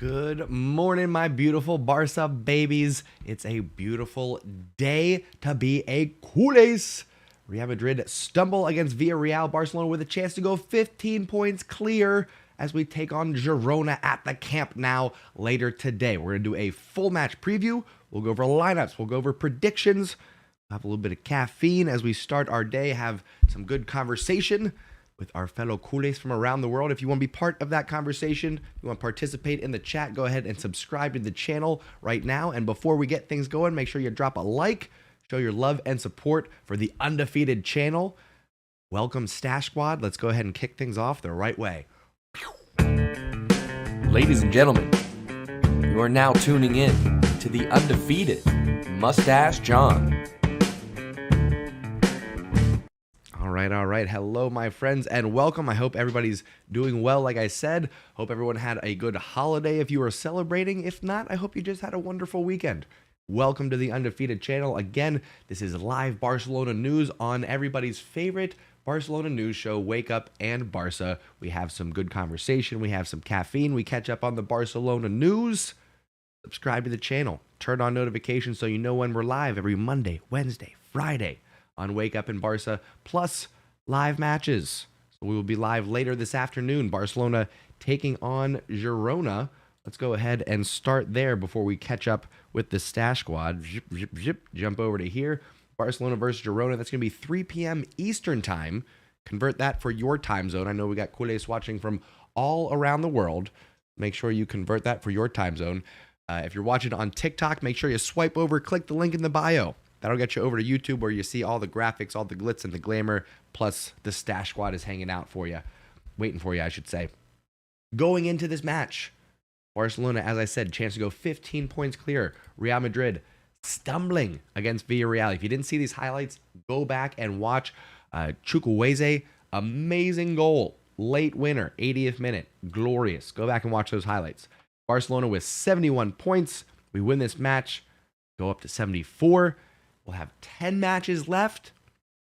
Good morning, my beautiful Barca babies. It's a beautiful day to be a culés. Real Madrid stumble against Villarreal. Barcelona with a chance to go 15 points clear as we take on Girona at the Camp Nou later today. We're going to do a full match preview. We'll go over lineups. We'll go over predictions. We'll have a little bit of caffeine as we start our day, have some good conversation with our fellow culés from around the world. If you want to be part of that conversation, you want to participate in the chat, go ahead and subscribe to the channel right now. And before we get things going, make sure you drop a like, show your love and support for the undefeated channel. Welcome, Stash Squad. Let's go ahead and kick things off the right way. Ladies and gentlemen, you are now tuning in to the undefeated Mustache John. All right. Hello, my friends, and welcome. I hope everybody's doing well. Like I said, hope everyone had a good holiday if you were celebrating. If not, I hope you just had a wonderful weekend. Welcome to the Undefeated channel. Again, this is live Barcelona news on everybody's favorite Barcelona news show, Wake Up and Barca. We have some good conversation. We have some caffeine. We catch up on the Barcelona news. Subscribe to the channel. Turn on notifications so you know when we're live every Monday, Wednesday, Friday on Wake Up in Barca, plus live matches. So we will be live later this afternoon. Barcelona taking on Girona. Let's go ahead and start there before we catch up with the Stash Squad. Jump over to here. Barcelona versus Girona. That's going to be 3 p.m. Eastern time. Convert that for your time zone. I know we got culés watching from all around the world. Make sure you convert that for your time zone. If you're watching on TikTok, make sure you swipe over, click the link in the bio. That'll get you over to YouTube where you see all the graphics, all the glitz and the glamour, plus the Stash Squad is hanging out for you. Waiting for you, I should say. Going into this match, Barcelona, as I said, chance to go 15 points clear. Real Madrid stumbling against Villarreal. If you didn't see these highlights, go back and watch Chukwueze. Amazing goal. Late winner, 80th minute. Glorious. Go back and watch those highlights. Barcelona with 71 points. We win this match, go up to 74. We'll have 10 matches left,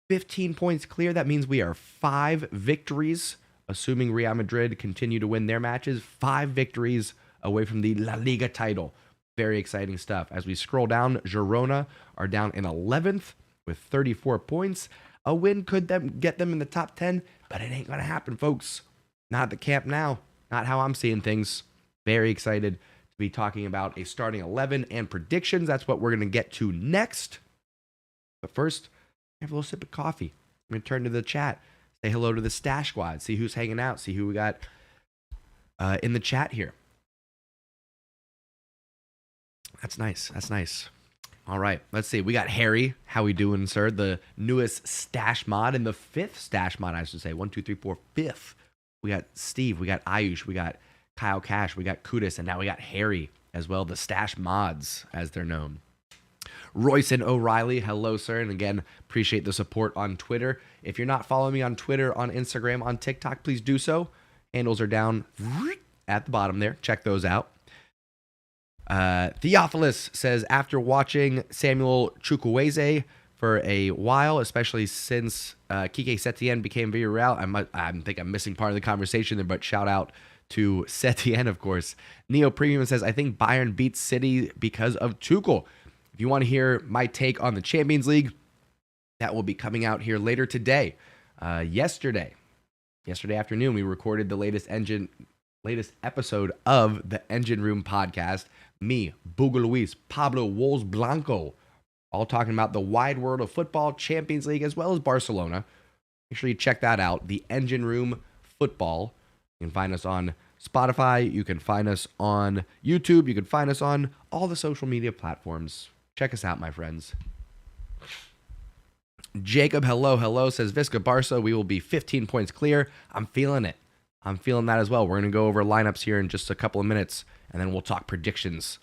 15 points clear. That means we are 5 victories, assuming Real Madrid continue to win their matches, 5 victories away from the La Liga title. Very exciting stuff. As we scroll down, Girona are down in 11th with 34 points. A win could get them in the top 10, but it ain't going to happen, folks. Not at the Camp Nou. Not how I'm seeing things. Very excited to be talking about a starting 11 and predictions. That's what we're going to get to next. But first, have a little sip of coffee. I'm going to turn to the chat. Say hello to the Stash Squad. See who's hanging out. See who we got in the chat here. That's nice. That's nice. All right. Let's see. We got Harry. How we doing, sir? The newest Stash mod and the 5th Stash mod, I should say. 1, 2, 3, 4, 5th. We got Steve. We got Ayush. We got Kyle Cash. We got Kudus. And now we got Harry as well. The Stash mods, as they're known. Royce and O'Reilly, hello, sir. And again, appreciate the support on Twitter. If you're not following me on Twitter, on Instagram, on TikTok, please do so. Handles are down at the bottom there. Check those out. Theophilus says, after watching Samuel Chukwueze for a while, especially since Kike Setien became Villarreal, I think I'm missing part of the conversation there, but shout out to Setien, of course. Neo Premium says, I think Bayern beats City because of Tuchel. If you want to hear my take on the Champions League, that will be coming out here later today. Yesterday afternoon, we recorded the latest episode of the Engine Room podcast. Me, Bugo Luis, Pablo Wolves Blanco, all talking about the wide world of football, Champions League, as well as Barcelona. Make sure you check that out, the Engine Room Football. You can find us on Spotify. You can find us on YouTube. You can find us on all the social media platforms. Check us out, my friends. Jacob, hello, says Visca Barca. We will be 15 points clear. I'm feeling it. I'm feeling that as well. We're going to go over lineups here in just a couple of minutes, and then we'll talk predictions.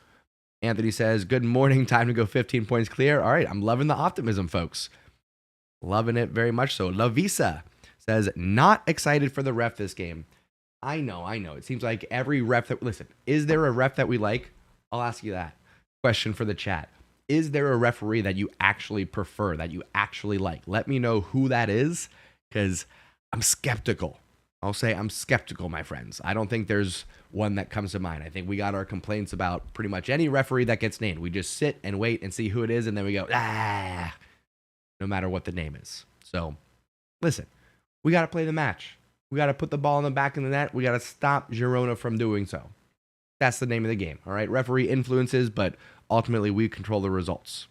Anthony says, good morning. Time to go 15 points clear. All right, I'm loving the optimism, folks. Loving it very much so. La Visa says, not excited for the ref this game. I know. It seems like every ref that... Listen, is there a ref that we like? I'll ask you that. Question for the chat. Is there a referee that you actually prefer, that you actually like? Let me know who that is, because I'm skeptical. I'll say I'm skeptical, my friends. I don't think there's one that comes to mind. I think we got our complaints about pretty much any referee that gets named. We just sit and wait and see who it is, and then we go, no matter what the name is. So, listen, we got to play the match. We got to put the ball in the back of the net. We got to stop Girona from doing so. That's the name of the game, all right? Referee influences, but ultimately we control the results.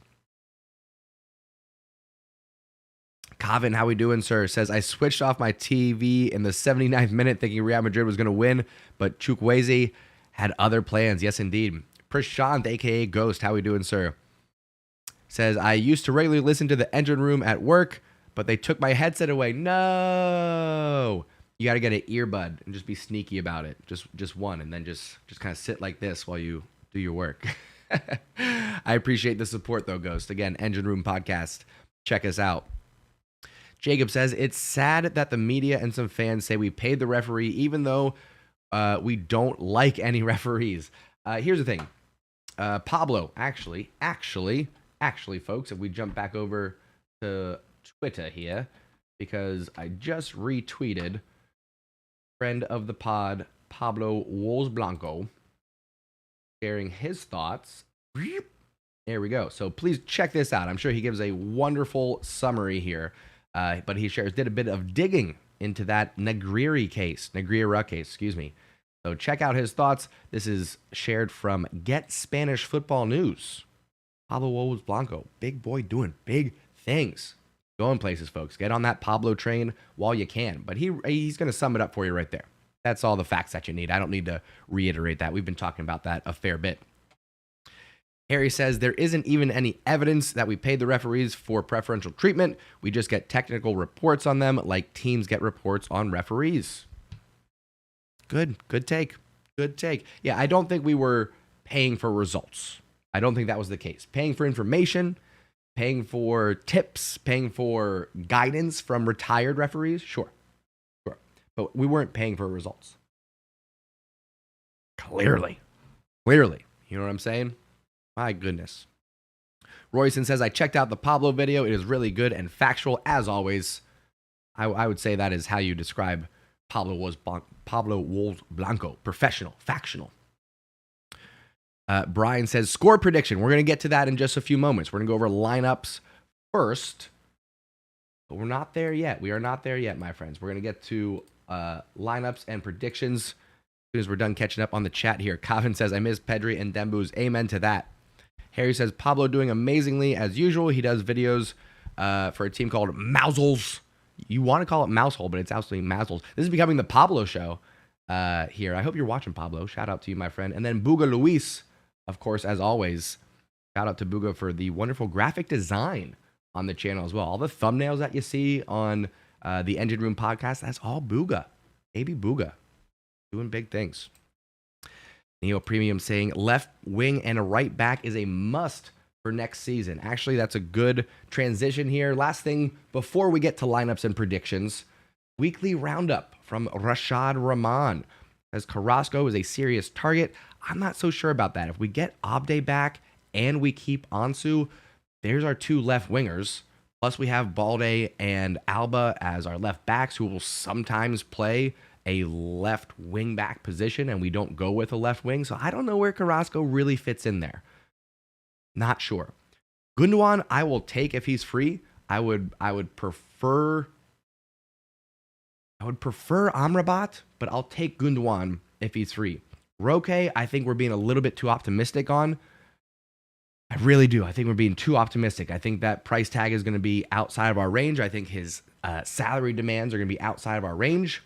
Kevin, how we doing, sir? Says, I switched off my TV in the 79th minute thinking Real Madrid was going to win, but Chukwueze had other plans. Yes, indeed. Prashant, a.k.a. Ghost, how we doing, sir? Says, I used to regularly listen to the engine room at work, but they took my headset away. No! You got to get an earbud and just be sneaky about it. Just one, and then just kind of sit like this while you do your work. I appreciate the support, though, Ghost. Again, Engine Room Podcast. Check us out. Jacob says, it's sad that the media and some fans say we paid the referee even though we don't like any referees. Here's the thing. Pablo, actually, folks, if we jump back over to Twitter here, because I just retweeted friend of the pod, Pablo Wolves sharing his thoughts. There we go. So please check this out. I'm sure he gives a wonderful summary here. But he did a bit of digging into that Negreira case. So check out his thoughts. This is shared from Get Spanish Football News. Pablo Wolves Blanco, big boy doing big things. Going places, folks. Get on that Pablo train while you can. But he's going to sum it up for you right there. That's all the facts that you need. I don't need to reiterate that. We've been talking about that a fair bit. Harry says, there isn't even any evidence that we paid the referees for preferential treatment. We just get technical reports on them like teams get reports on referees. Good take. Yeah, I don't think we were paying for results. I don't think that was the case. Paying for information, paying for tips, paying for guidance from retired referees, sure. But we weren't paying for results. Clearly. You know what I'm saying? My goodness. Royson says, I checked out the Pablo video. It is really good and factual, as always. I would say that is how you describe Pablo Wolves Blanco. Professional, factional. Brian says, score prediction. We're going to get to that in just a few moments. We're going to go over lineups first. But we're not there yet. We are not there yet, my friends. We're going to get to lineups and predictions as soon as we're done catching up on the chat here. Kevin says, I miss Pedri and Dembouz. Amen to that. Harry says, Pablo doing amazingly as usual. He does videos for a team called Mousels. You want to call it Mousehole, but it's absolutely Mousels. This is becoming the Pablo show here. I hope you're watching, Pablo. Shout out to you, my friend. And then Buga Luis, of course, as always. Shout out to Buga for the wonderful graphic design on the channel as well. All the thumbnails that you see on the Engine Room podcast, that's all Buga. Baby Buga. Doing big things. Neo Premium saying left wing and a right back is a must for next season. Actually, that's a good transition here. Last thing before we get to lineups and predictions, weekly roundup from Rashad Rahman. As Carrasco is a serious target. I'm not so sure about that. If we get Abde back and we keep Ansu, there's our two left wingers. Plus we have Balde and Alba as our left backs who will sometimes play a left wing back position, and we don't go with a left wing. So I don't know where Carrasco really fits in there. Not sure. Gundogan, I will take if he's free. I would prefer Amrabat, but I'll take Gundogan if he's free. Roque, I think we're being a little bit too optimistic on. I really do. I think we're being too optimistic. I think that price tag is going to be outside of our range. I think his salary demands are going to be outside of our range.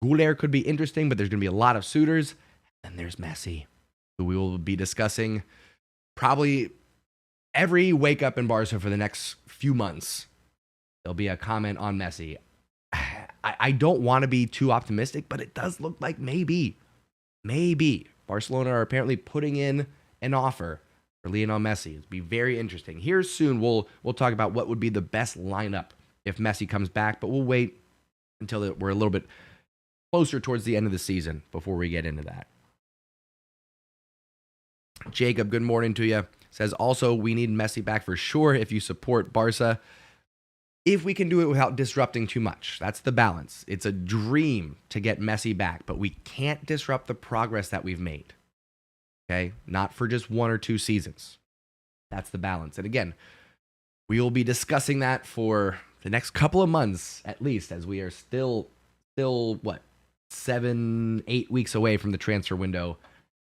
Goulet could be interesting, but there's going to be a lot of suitors. And there's Messi, who we will be discussing probably every wake up in Barca for the next few months. There'll be a comment on Messi. I don't want to be too optimistic, but it does look like maybe Barcelona are apparently putting in an offer for Lionel Messi. It'll be very interesting. Here soon, we'll talk about what would be the best lineup if Messi comes back, but we'll wait until we're a little bit closer towards the end of the season before we get into that. Jacob, good morning to you. Says also we need Messi back for sure if you support Barca. if we can do it without disrupting too much. That's the balance. It's a dream to get Messi back, but we can't disrupt the progress that we've made. Okay? Not for just 1 or 2 seasons. That's the balance. And again, we will be discussing that for the next couple of months, at least, as we are still what, 7, 8 weeks away from the transfer window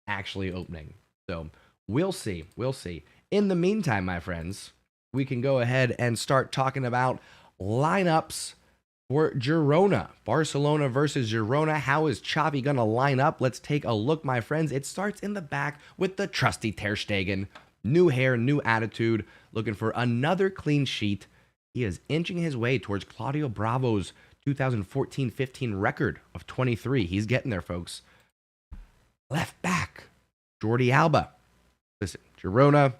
actually opening. So we'll see. We'll see. In the meantime, my friends, we can go ahead and start talking about lineups for Girona. Barcelona versus Girona. How is Xavi going to line up? Let's take a look, my friends. It starts in the back with the trusty Ter Stegen. New hair, new attitude, looking for another clean sheet. He is inching his way towards Claudio Bravo's 2014-15 record of 23. He's getting there, folks. Left back, Jordi Alba. Listen, Girona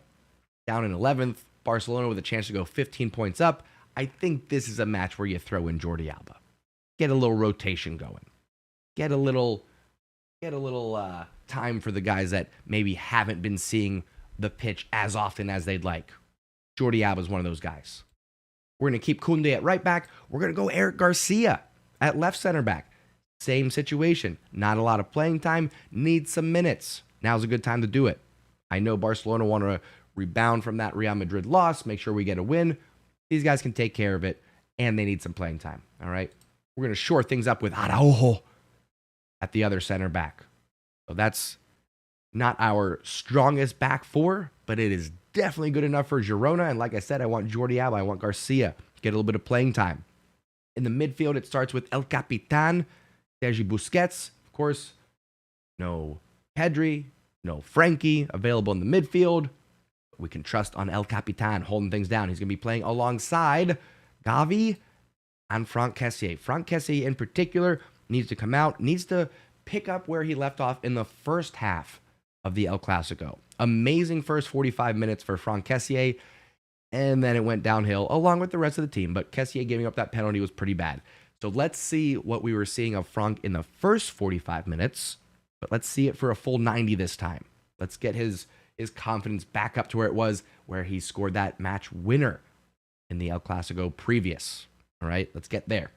down in 11th. Barcelona with a chance to go 15 points up. I think this is a match where you throw in Jordi Alba. Get a little rotation going. Get a little time for the guys that maybe haven't been seeing the pitch as often as they'd like. Jordi Alba is one of those guys. We're going to keep Koundé at right back. We're going to go Eric Garcia at left center back. Same situation. Not a lot of playing time. Needs some minutes. Now's a good time to do it. I know Barcelona want to rebound from that Real Madrid loss. Make sure we get a win. These guys can take care of it, and they need some playing time. All right? We're going to shore things up with Araujo at the other center back. So that's not our strongest back four, but it is definitely good enough for Girona. And like I said, I want Jordi Alba, I want Garcia. Get a little bit of playing time. In the midfield, it starts with El Capitan, Sergi Busquets. Of course, no Pedri, no Frankie available in the midfield. We can trust on El Capitan holding things down. He's going to be playing alongside Gavi and Franck Kessié. Franck Kessié in particular needs to come out, needs to pick up where he left off in the first half of the El Clasico. Amazing first 45 minutes for Franck Kessié, and then it went downhill along with the rest of the team, but Kessié giving up that penalty was pretty bad. So let's see what we were seeing of Franck in the first 45 minutes, but let's see it for a full 90 this time. Let's get his confidence back up to where it was, where he scored that match winner in the El Clasico previous. All right, let's get there.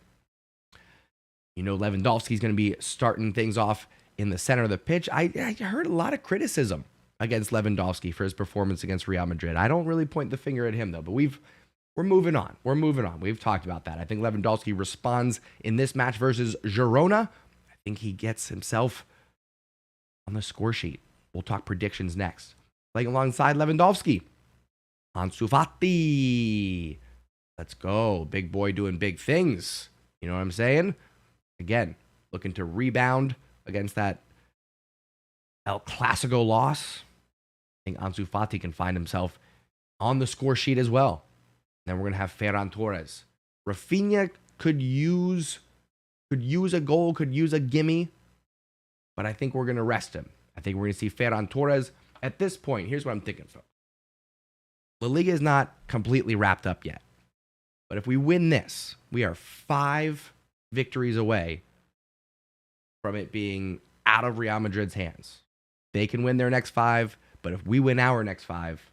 You know, Lewandowski's going to be starting things off in the center of the pitch. I heard a lot of criticism against Lewandowski for his performance against Real Madrid. I don't really point the finger at him, though, but we're moving on. We're moving on. We've talked about that. I think Lewandowski responds in this match versus Girona. I think he gets himself on the score sheet. We'll talk predictions next. Playing alongside Lewandowski, Ansu Fati. Let's go. Big boy doing big things. You know what I'm saying? Again, looking to rebound against that El Clasico loss. I think Ansu Fati can find himself on the score sheet as well. Then we're going to have Ferran Torres. Raphinha could use a goal, could use a gimme, but I think we're going to rest him. I think we're going to see Ferran Torres. At this point, here's what I'm thinking, folks. La Liga is not completely wrapped up yet. But if we win this, we are 5 victories away from it being out of Real Madrid's hands. They can win their next 5, but if we win our next 5,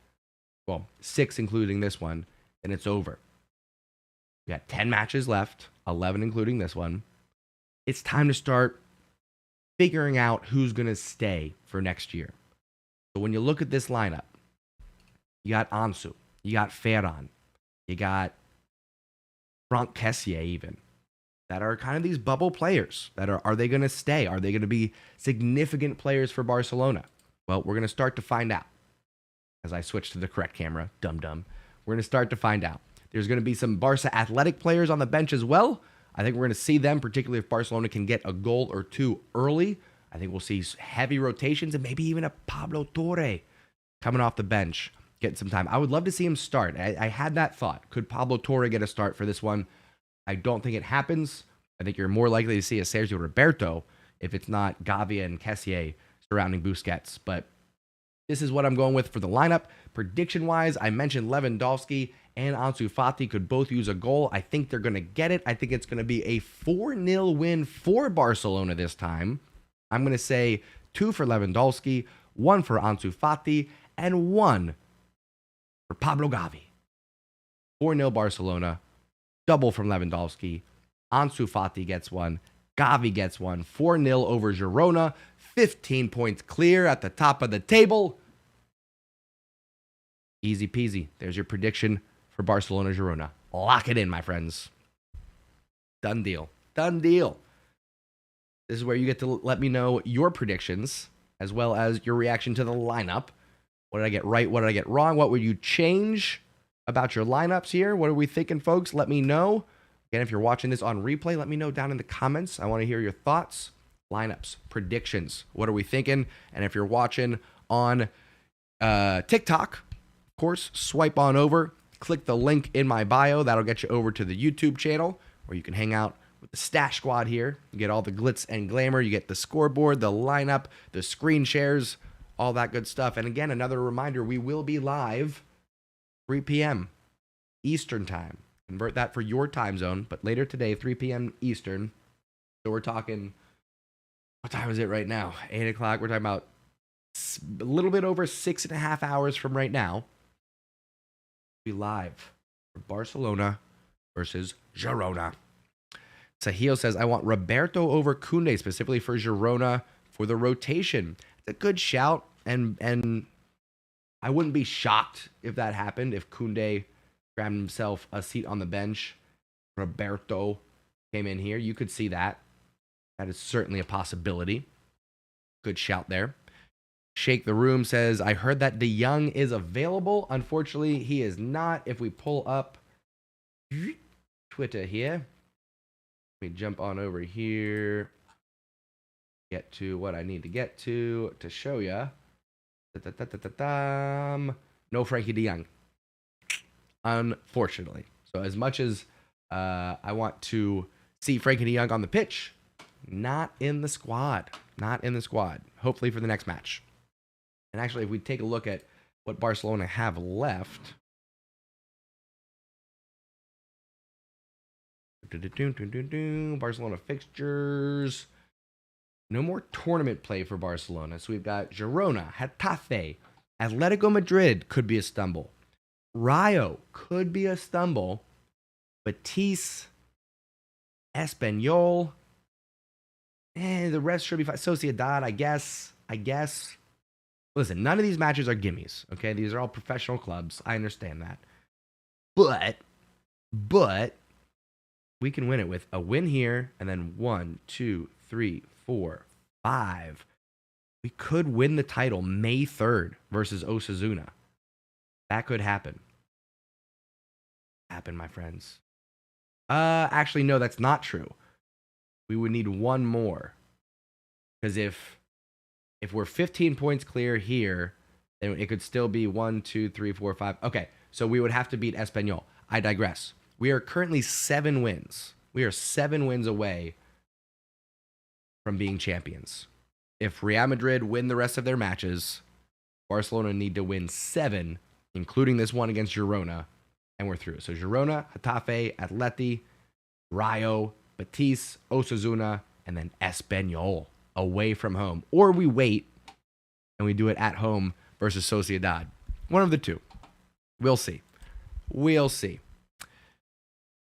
well, 6 including this one, then it's over. We got 10 matches left, 11 including this one. It's time to start figuring out who's going to stay for next year. So when you look at this lineup, you got Ansu, you got Ferran, you got Franck Kessié even, that are kind of these bubble players that are they going to stay? Are they going to be significant players for Barcelona? Well, we're going to start to find out. As I switch to the correct camera, dum-dum. We're going to start to find out. There's going to be some Barca athletic players on the bench as well. I think we're going to see them, particularly if Barcelona can get a goal or 2 early. I think we'll see heavy rotations and maybe even a Pablo Torre coming off the bench, getting some time. I would love to see him start. I had that thought. Could Pablo Torre get a start for this one? I don't think it happens. I think you're more likely to see a Sergio Roberto if it's not Gavi and Kessié surrounding Busquets. But this is what I'm going with for the lineup. Prediction-wise, I mentioned Lewandowski and Ansu Fati could both use a goal. I think they're going to get it. I think it's going to be a 4-0 win for Barcelona this time. I'm going to say 2 for Lewandowski, 1 for Ansu Fati, and 1 for Pablo Gavi. 4-0 Barcelona. double from Lewandowski. Ansu Fati gets one. Gavi gets one. 4-0 over Girona. 15 points clear at the top of the table. Easy peasy. There's your prediction for Barcelona Girona. Lock it in, my friends. Done deal. Done deal. This is where you get to let me know your predictions, as well as your reaction to the lineup. What did I get right? What did I get wrong? What would you change about your lineups here? What are we thinking, folks? Let me know. Again, if you're watching this on replay, let me know down in the comments. I want to hear your thoughts, lineups, predictions. What are we thinking? And if you're watching on TikTok, of course, swipe on over. Click the link in my bio. That'll get you over to the YouTube channel where you can hang out with the Stash Squad here. You get all the glitz and glamour. You get the scoreboard, the lineup, the screen shares, all that good stuff. And again, another reminder, we will be live 3 p.m. Eastern time. Convert that for your time zone, but later today, 3 p.m. Eastern. So we're talking, what time is it right now? 8 o'clock. We're talking about a little bit over 6.5 hours from right now. Be live for Barcelona versus Girona. Sahil says, I want Roberto over Koundé, specifically for Girona for the rotation. It's a good shout, and I wouldn't be shocked if that happened, if Koundé grabbed himself a seat on the bench. Roberto came in here. You could see that. That is certainly a possibility. Good shout there. Shake the Room says, I heard that De Jong is available. Unfortunately, he is not. If we pull up Twitter here, let me jump on over here, get to what I need to get to show you. No Frankie De Jong, unfortunately. So as much as I want to see Frankie De Jong on the pitch, not in the squad. Not in the squad. Hopefully for the next match. And actually, if we take a look at what Barcelona have left, Barcelona fixtures. No more tournament play for Barcelona. So we've got Girona, Getafe, Atletico Madrid could be a stumble. Rayo could be a stumble. Betis, Espanyol. The rest should be fine. Sociedad, I guess. Listen, none of these matches are gimmies, okay? These are all professional clubs. I understand that. But we can win it with a win here, and then 1, 2, 3, 4, 5. We could win the title May 3rd versus Osasuna. That could happen. My friends. Actually, no, that's not true. We would need one more. Because if we're 15 points clear here, then it could still be 1, 2, 3, 4, 5. Okay, so we would have to beat Espanyol. I digress. We are currently 7 wins. We are 7 wins away from being champions. If Real Madrid win the rest of their matches, Barcelona need to win 7, including this one against Girona, and we're through. So Girona, Getafe, Atleti, Rayo, Betis, Osasuna, and then Espanyol away from home. Or we wait and we do it at home versus Sociedad. One of the two. We'll see.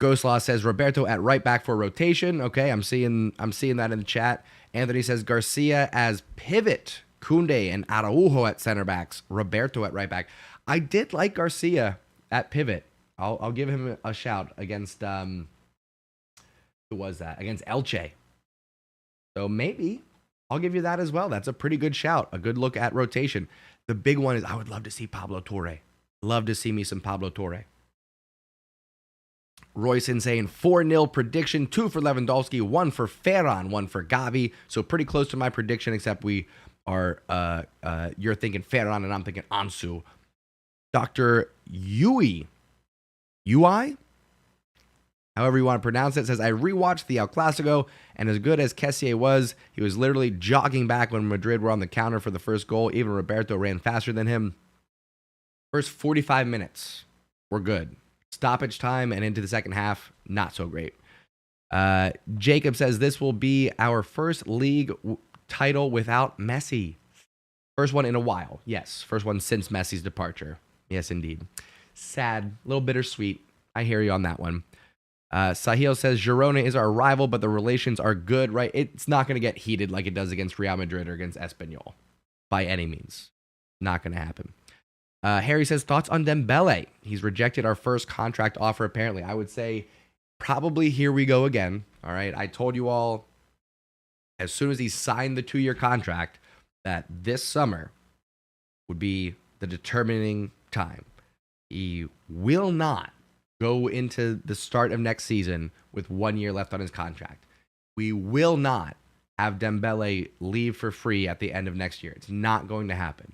Ghostlaw says Roberto at right back for rotation. Okay, I'm seeing that in the chat. Anthony says Garcia as pivot. Koundé and Araujo at center backs. Roberto at right back. I did like Garcia at pivot. I'll give him a shout against who was that? Against Elche. So maybe I'll give you that as well. That's a pretty good shout. A good look at rotation. The big one is I would love to see Pablo Torre. Love to see me some Pablo Torre. Royson saying 4-0 prediction, 2 for Lewandowski, 1 for Ferran, 1 for Gavi. So pretty close to my prediction, except we are you're thinking Ferran and I'm thinking Ansu. Dr. Ui, however you want to pronounce it, says, I rewatched the El Clasico, and as good as Kessié was, he was literally jogging back when Madrid were on the counter for the first goal. Even Roberto ran faster than him. First 45 minutes were good. Stoppage time and into the second half, not so great. Jacob says, this will be our first league title without Messi. First one in a while. Yes, first one since Messi's departure. Yes, indeed. Sad, a little bittersweet. I hear you on that one. Sahil says Girona is our rival, but the relations are good, right? It's not going to get heated like it does against Real Madrid or against Espanyol by any means. Not going to happen. Harry says, thoughts on Dembele? He's rejected our first contract offer, apparently. I would say probably here we go again. All right. I told you all as soon as he signed the 2-year contract that this summer would be the determining time. He will not go into the start of next season with 1 year left on his contract. We will not have Dembele leave for free at the end of next year. It's not going to happen.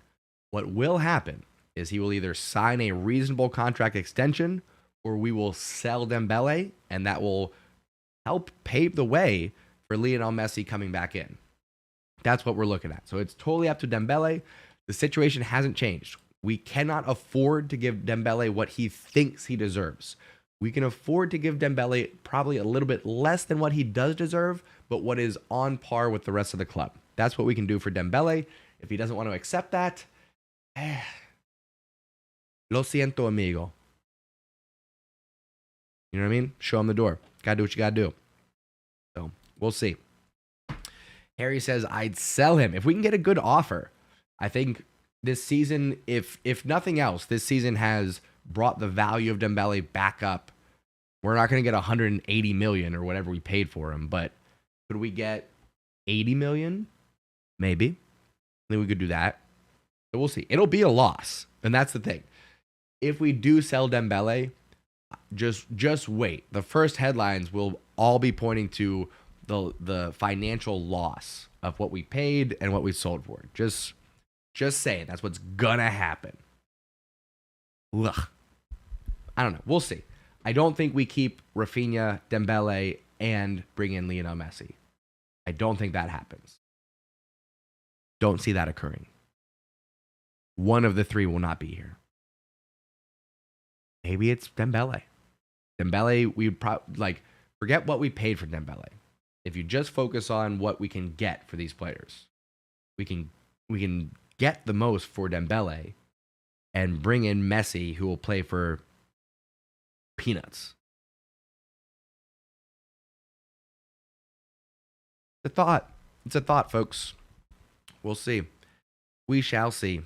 What will happen is he will either sign a reasonable contract extension or we will sell Dembele, and that will help pave the way for Lionel Messi coming back in. That's what we're looking at. So it's totally up to Dembele. The situation hasn't changed. We cannot afford to give Dembele what he thinks he deserves. We can afford to give Dembele probably a little bit less than what he does deserve, but what is on par with the rest of the club. That's what we can do for Dembele. If he doesn't want to accept that, lo siento, amigo. You know what I mean? Show him the door. Gotta do what you gotta do. So, we'll see. Harry says, I'd sell him. If we can get a good offer, I think this season, if nothing else, this season has brought the value of Dembele back up. We're not going to get 180 million or whatever we paid for him, but could we get 80 million? Maybe. I think we could do that. So we'll see. It'll be a loss, and that's the thing. If we do sell Dembele, just wait. The first headlines will all be pointing to the financial loss of what we paid and what we sold for. Just saying, that's what's gonna happen. Ugh. I don't know. We'll see. I don't think we keep Raphinha, Dembele, and bring in Lionel Messi. I don't think that happens. Don't see that occurring. One of the three will not be here. Maybe it's Dembele. Dembele, we forget what we paid for Dembele. If you just focus on what we can get for these players, we can get the most for Dembele and bring in Messi, who will play for peanuts. It's a thought, folks. We'll see. We shall see.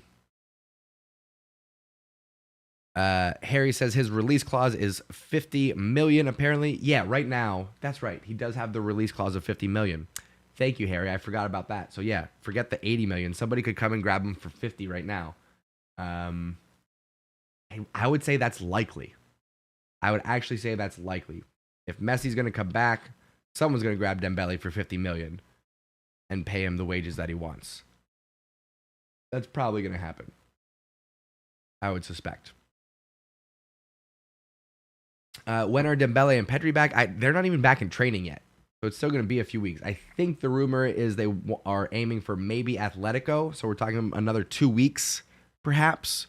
Harry says his release clause is 50 million, apparently. Yeah, right now. That's right. He does have the release clause of 50 million. Thank you, Harry. I forgot about that. So, yeah, forget the 80 million. Somebody could come and grab him for 50 right now. I would say that's likely. I would actually say that's likely. If Messi's going to come back, someone's going to grab Dembele for 50 million and pay him the wages that he wants. That's probably going to happen. I would suspect. When are Dembele and Pedri back? They're not even back in training yet. So it's still going to be a few weeks. I think the rumor is they are aiming for maybe Atletico. So we're talking another 2 weeks, perhaps,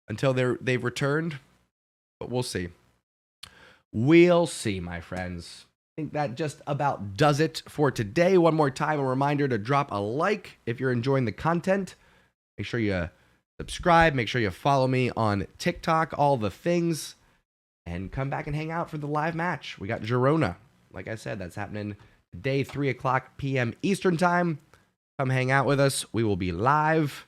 until they've returned. But we'll see. We'll see, my friends. I think that just about does it for today. One more time, a reminder to drop a like if you're enjoying the content. Make sure you subscribe. Make sure you follow me on TikTok, all the things. And come back and hang out for the live match. We got Girona. Like I said, that's happening today, 3 o'clock p.m. Eastern time. Come hang out with us. We will be live.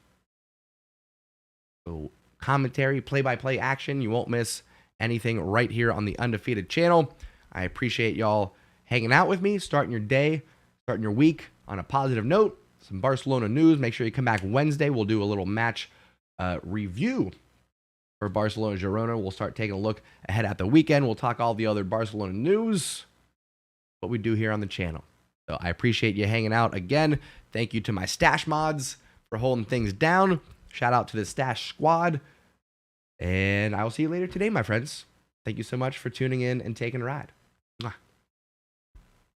So commentary, play-by-play action. You won't miss anything right here on the Undefeated channel. I appreciate y'all hanging out with me, starting your day, starting your week on a positive note. Some Barcelona news. Make sure you come back Wednesday. We'll do a little match review for Barcelona Girona. We'll start taking a look ahead at the weekend. We'll talk all the other Barcelona news, what we do here on the channel. So I appreciate you hanging out again. Thank you to my stash mods for holding things down. Shout out to the stash squad. And I will see you later today, my friends. Thank you so much for tuning in and taking a ride. Mwah.